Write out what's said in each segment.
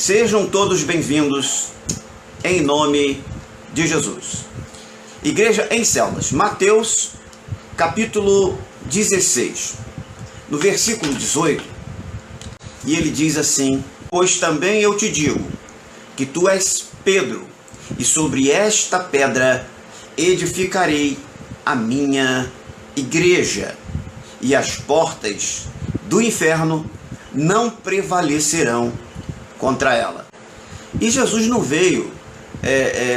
Sejam todos bem-vindos em nome de Jesus. Igreja em Celdas, Mateus capítulo 16, no versículo 18, e ele diz assim: pois também eu te digo que tu és Pedro, e sobre esta pedra edificarei a minha igreja, e as portas do inferno não prevalecerão contra ela. E Jesus não veio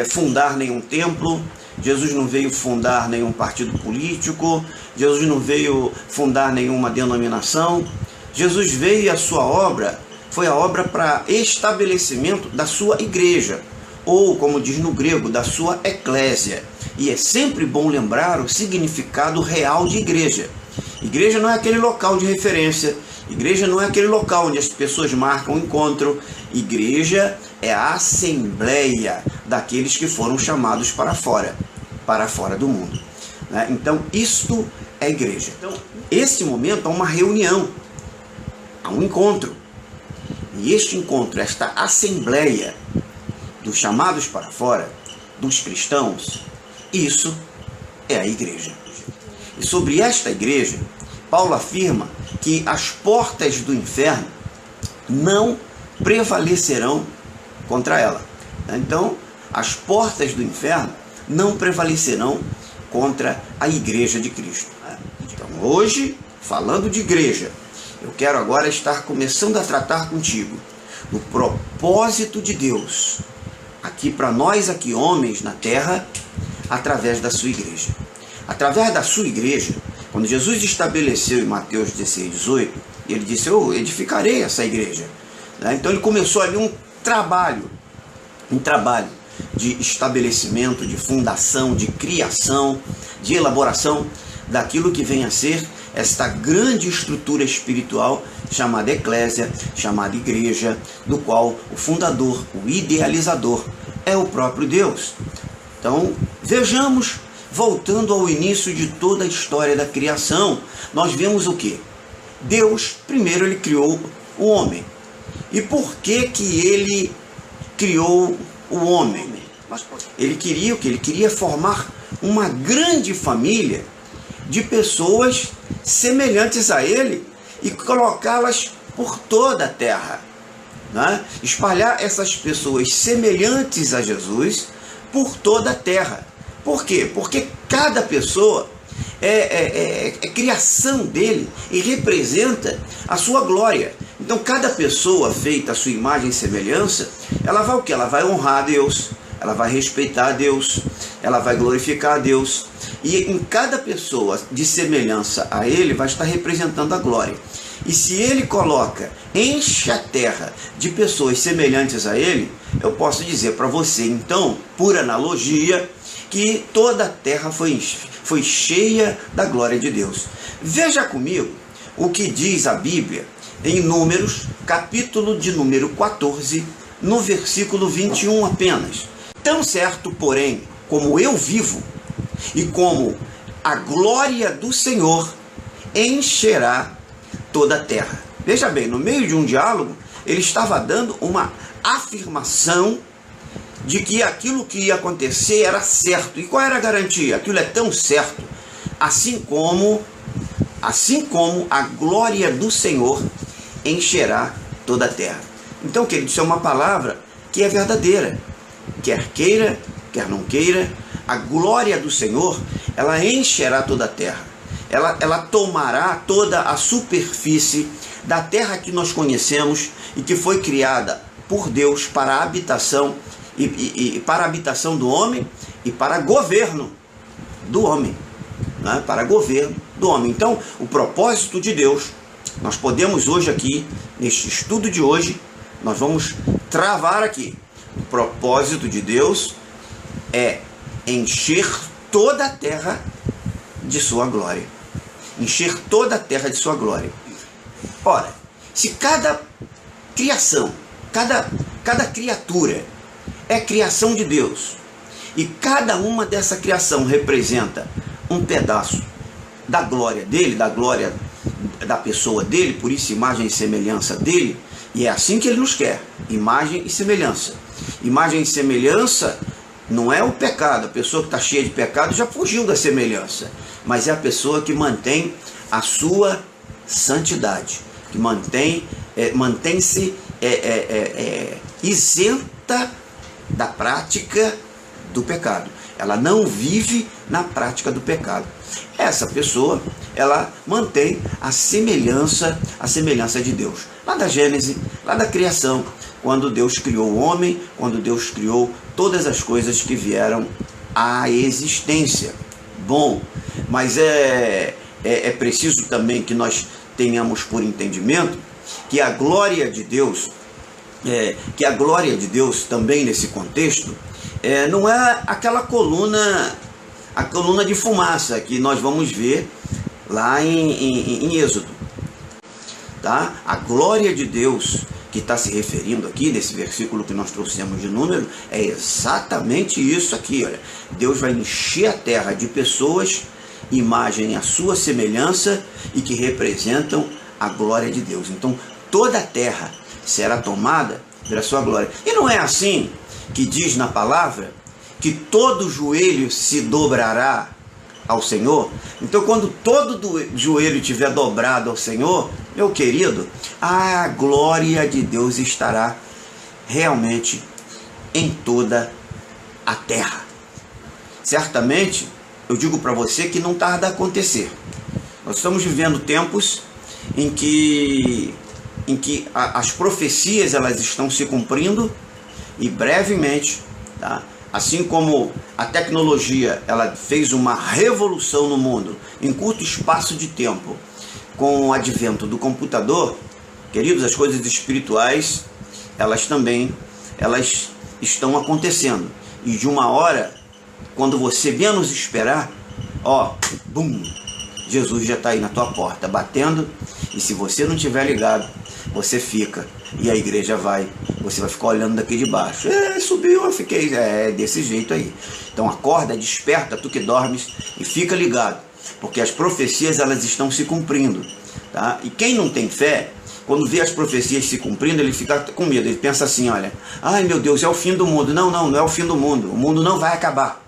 fundar nenhum templo, Jesus não veio fundar nenhum partido político, Jesus não veio fundar nenhuma denominação. Jesus veio e a sua obra foi a obra para estabelecimento da sua igreja, ou como diz no grego, da sua eclésia. E é sempre bom lembrar o significado real de igreja. Igreja não é aquele local de referência, igreja não é aquele local onde as pessoas marcam o encontro. Igreja é a assembleia daqueles que foram chamados para fora do mundo, né? Então, isto é igreja. Então, esse momento é uma reunião, há um encontro. E este encontro, esta assembleia dos chamados para fora, dos cristãos, isso é a igreja. E sobre esta igreja, Paulo afirma que as portas do inferno não prevalecerão contra ela. Então, as portas do inferno não prevalecerão contra a igreja de Cristo. Então, hoje, falando de igreja, eu quero agora estar começando a tratar contigo do propósito de Deus, aqui para nós, aqui homens na terra, através da sua igreja. Através da sua igreja, quando Jesus estabeleceu em Mateus 16, 18, ele disse: eu edificarei essa igreja. Então ele começou ali um trabalho de estabelecimento, de fundação, de criação, de elaboração daquilo que vem a ser esta grande estrutura espiritual chamada eclésia, chamada igreja, do qual o fundador, o idealizador é o próprio Deus. Então, vejamos, voltando ao início de toda a história da criação, nós vemos o quê? Deus, primeiro, ele criou o homem. E por que que ele criou o homem? Ele queria o quê? Ele queria formar uma grande família de pessoas semelhantes a ele e colocá-las por toda a terra, né? Espalhar essas pessoas semelhantes a Jesus por toda a terra. Por quê? Porque cada pessoa é criação dele e representa a sua glória. Então, cada pessoa feita à sua imagem e semelhança, ela vai o quê? Ela vai honrar a Deus, ela vai respeitar a Deus, ela vai glorificar a Deus. E em cada pessoa de semelhança a ele vai estar representando a glória. E se ele coloca, enche a terra de pessoas semelhantes a ele, eu posso dizer para você, então, por analogia, que toda a terra foi cheia da glória de Deus. Veja comigo o que diz a Bíblia em Números, capítulo de número 14, no versículo 21 apenas. Tão certo, porém, como eu vivo, e como a glória do Senhor encherá toda a terra. Veja bem, no meio de um diálogo, ele estava dando uma afirmação de que aquilo que ia acontecer era certo. E qual era a garantia? Aquilo é tão certo, assim como a glória do Senhor encherá toda a terra. Então, querido, isso é uma palavra que é verdadeira. Quer queira, quer não queira, a glória do Senhor, ela encherá toda a terra. Ela tomará toda a superfície da terra que nós conhecemos e que foi criada por Deus para a habitação e para a habitação do homem e para governo do homem, né? Para governo do homem. Então, o propósito de Deus, nós podemos hoje aqui, neste estudo de hoje, nós vamos travar aqui. O propósito de Deus é encher toda a terra de sua glória. Encher toda a terra de sua glória. Ora, se cada criação, cada criatura é criação de Deus, e cada uma dessa criação representa um pedaço da glória dele, da glória da pessoa dele, por isso imagem e semelhança dele, E é assim que ele nos quer, imagem e semelhança. Imagem e semelhança não é o pecado, a pessoa que está cheia de pecado já fugiu da semelhança, mas é a pessoa que mantém a sua santidade, que mantém-se isenta da prática do pecado. Ela não vive na prática do pecado. Essa pessoa, ela mantém a semelhança de Deus. Lá da Gênesis, lá da criação, quando Deus criou o homem, quando Deus criou todas as coisas que vieram à existência. Bom, mas é preciso também que nós tenhamos por entendimento que a glória de Deus, também nesse contexto, não é aquela coluna de fumaça que nós vamos ver lá em Êxodo. Tá? A glória de Deus que está se referindo aqui, nesse versículo que nós trouxemos de número, é exatamente isso aqui. Olha. Deus vai encher a terra de pessoas, imagem à sua semelhança e que representam a glória de Deus. Então, toda a terra será tomada pela sua glória. E não é assim que diz na palavra que todo joelho se dobrará ao Senhor? Então, quando todo joelho estiver dobrado ao Senhor, meu querido, a glória de Deus estará realmente em toda a terra. Certamente, eu digo para você que não tarda a acontecer. Nós estamos vivendo tempos em que as profecias elas estão se cumprindo e brevemente, tá? Assim como a tecnologia ela fez uma revolução no mundo em curto espaço de tempo, com o advento do computador, queridos, as coisas espirituais elas estão acontecendo. E de uma hora, quando você menos esperar, bum, Jesus já está aí na tua porta, batendo, e se você não estiver ligado, você fica, e a igreja você vai ficar olhando daqui de baixo. Subiu, eu fiquei, desse jeito aí. Então acorda, desperta, tu que dormes, e fica ligado, porque as profecias elas estão se cumprindo, tá? E quem não tem fé, quando vê as profecias se cumprindo, ele fica com medo, ele pensa assim, olha, ai meu Deus, é o fim do mundo. Não é o fim do mundo, o mundo não vai acabar.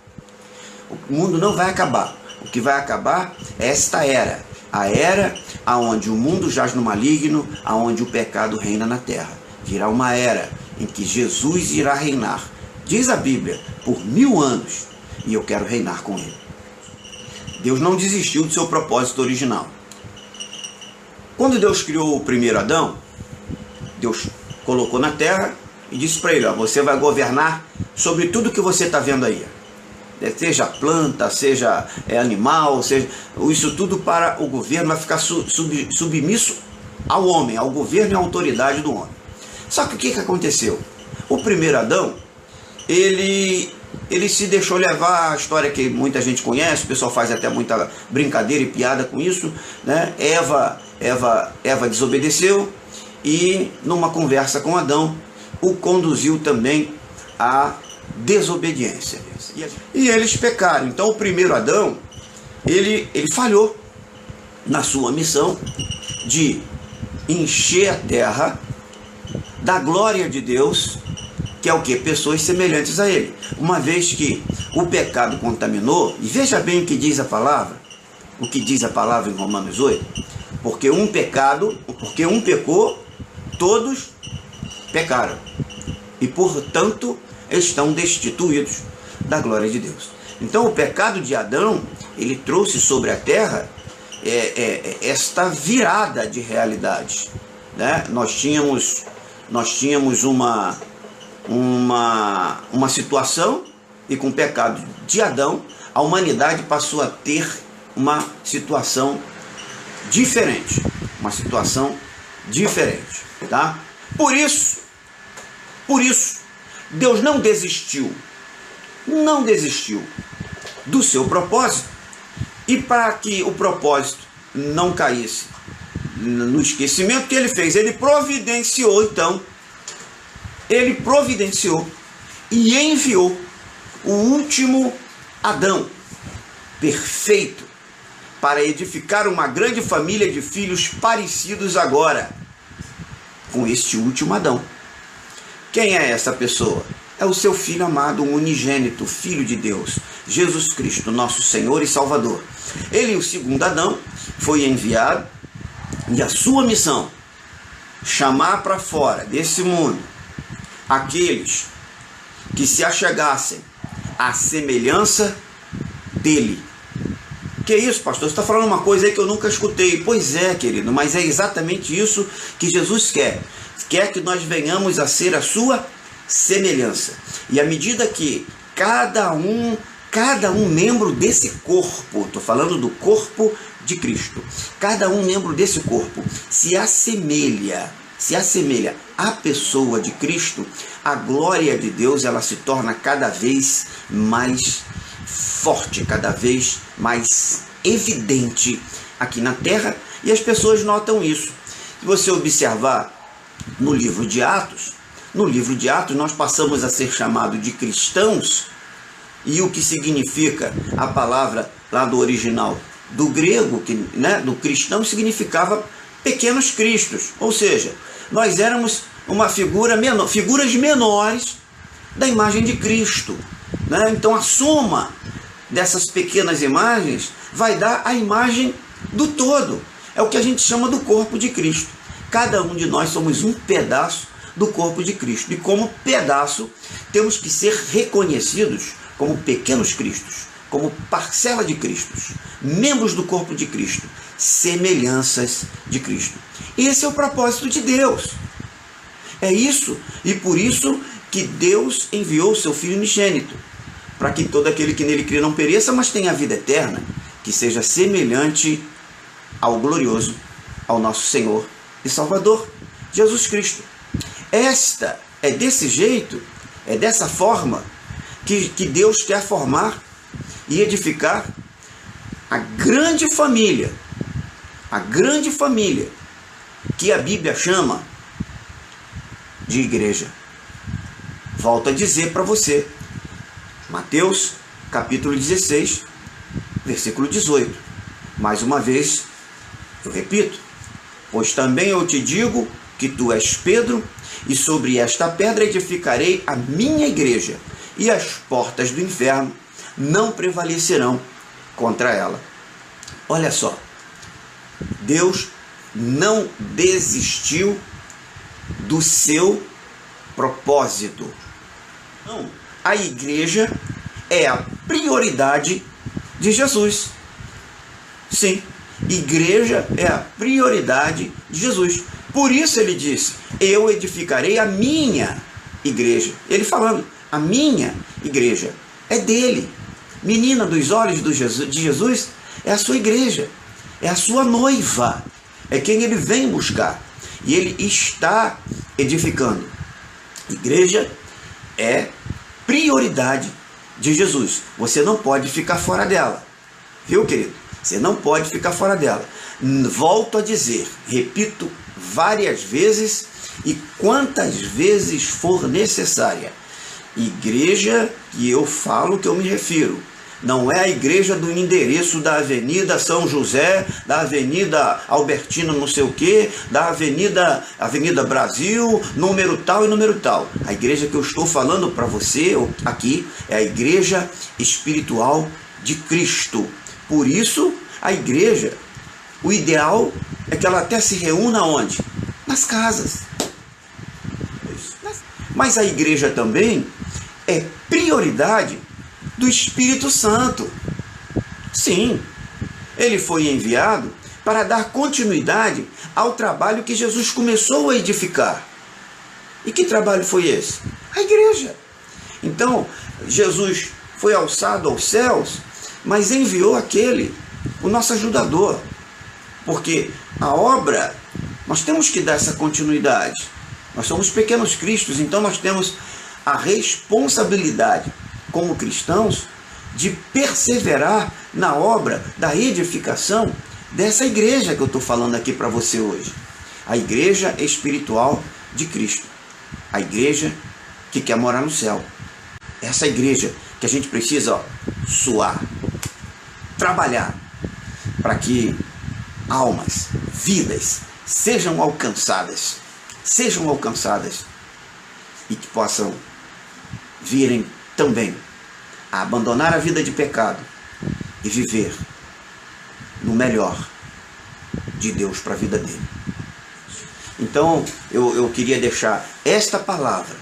O mundo não vai acabar. O que vai acabar é esta era, a era aonde o mundo jaz no maligno, aonde o pecado reina na terra. Virá uma era em que Jesus irá reinar, diz a Bíblia, por 1000 anos, e eu quero reinar com ele. Deus não desistiu do seu propósito original. Quando Deus criou o primeiro Adão, Deus colocou na terra e disse para ele, você vai governar sobre tudo que você está vendo aí. Seja planta, seja animal, seja isso tudo para o governo, vai ficar submisso ao homem, ao governo e à autoridade do homem. Só que o que aconteceu? O primeiro Adão, ele se deixou levar, a história que muita gente conhece, o pessoal faz até muita brincadeira e piada com isso, né? Eva desobedeceu e numa conversa com Adão, o conduziu também à desobediência. E eles pecaram. Então o primeiro Adão, ele falhou na sua missão de encher a terra da glória de Deus, que é o que? Pessoas semelhantes a ele. Uma vez que o pecado contaminou, e veja bem o que diz a palavra em Romanos 8, porque um pecou, todos pecaram, e portanto estão destituídos da glória de Deus. Então o pecado de Adão, ele trouxe sobre a terra esta virada de realidade, né? Nós tínhamos uma situação, e com o pecado de Adão, a humanidade passou a ter uma situação diferente, tá? Por isso, Deus não desistiu do seu propósito, e para que o propósito não caísse no esquecimento, que ele fez? Ele providenciou e enviou o último Adão, perfeito, para edificar uma grande família de filhos parecidos agora. com este último Adão. Quem é essa pessoa? É o seu Filho amado, o unigênito, Filho de Deus, Jesus Cristo, nosso Senhor e Salvador. Ele, o segundo Adão, foi enviado e a sua missão, chamar para fora desse mundo aqueles que se achegassem à semelhança dele. Que isso, pastor? Você está falando uma coisa aí que eu nunca escutei. Pois é, querido, mas é exatamente isso que Jesus quer. Quer que nós venhamos a ser a sua semelhança. E à medida que cada um membro desse corpo, estou falando do corpo de Cristo, cada um membro desse corpo se assemelha à pessoa de Cristo, a glória de Deus ela se torna cada vez mais forte, cada vez mais evidente aqui na terra, e as pessoas notam isso. Se você observar no livro de Atos nós passamos a ser chamados de cristãos, e o que significa a palavra lá do original do grego, do cristão, significava pequenos cristos, ou seja, nós éramos figuras menores da imagem de Cristo. Então a soma dessas pequenas imagens vai dar a imagem do todo. É o que a gente chama do corpo de Cristo. Cada um de nós somos um pedaço do corpo de Cristo. E como pedaço, temos que ser reconhecidos como pequenos cristos, como parcela de Cristos, membros do corpo de Cristo, semelhanças de Cristo. Esse é o propósito de Deus. É isso, e por isso que Deus enviou o seu Filho unigênito, para que todo aquele que nele crê não pereça, mas tenha a vida eterna, que seja semelhante ao glorioso, ao nosso Senhor e Salvador, Jesus Cristo. É desse jeito, é dessa forma que Deus quer formar e edificar a grande família que a Bíblia chama de igreja. Volto a dizer para você, Mateus capítulo 16, versículo 18. Mais uma vez, eu repito: pois também eu te digo que tu és Pedro, e sobre esta pedra edificarei a minha igreja, e as portas do inferno não prevalecerão contra ela. Olha só, Deus não desistiu do seu propósito. Não, a igreja é a prioridade de Jesus. Sim, igreja é a prioridade de Jesus. Por isso ele disse: eu edificarei a minha igreja. Ele falando, a minha igreja é dele. Menina dos olhos de Jesus é a sua igreja, é a sua noiva, é quem ele vem buscar. E ele está edificando. Igreja é prioridade de Jesus. Você não pode ficar fora dela. Viu, querido? Você não pode ficar fora dela. Volto a dizer, repito várias vezes e quantas vezes for necessária. Igreja que eu falo, que eu me refiro, não é a igreja do endereço da Avenida São José, da Avenida Albertina não sei o que, da Avenida Brasil, número tal e número tal. A igreja que eu estou falando para você aqui é a igreja espiritual de Cristo. Por isso, a igreja, o ideal é que ela até se reúna onde? Nas casas. Mas a igreja também é prioridade do Espírito Santo. Sim, ele foi enviado para dar continuidade ao trabalho que Jesus começou a edificar. E que trabalho foi esse? A igreja. Então, Jesus foi alçado aos céus, mas enviou o nosso ajudador. Porque a obra, nós temos que dar essa continuidade. Nós somos pequenos cristos, então nós temos a responsabilidade, como cristãos, de perseverar na obra da edificação dessa igreja que eu estou falando aqui para você hoje. A igreja espiritual de Cristo. A igreja que quer morar no céu. Essa igreja que a gente precisa suar, trabalhar, para que almas, vidas, sejam alcançadas. sejam alcançadas e que possam virem também a abandonar a vida de pecado e viver no melhor de Deus para a vida dele. Então, eu queria deixar esta palavra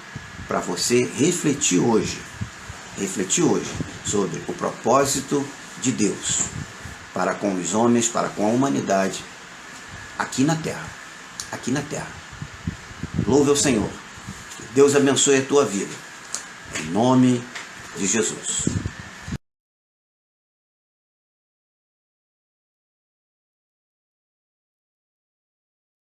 para você refletir hoje sobre o propósito de Deus para com os homens, para com a humanidade, aqui na terra. Louve ao Senhor. Deus abençoe a tua vida. Em nome de Jesus.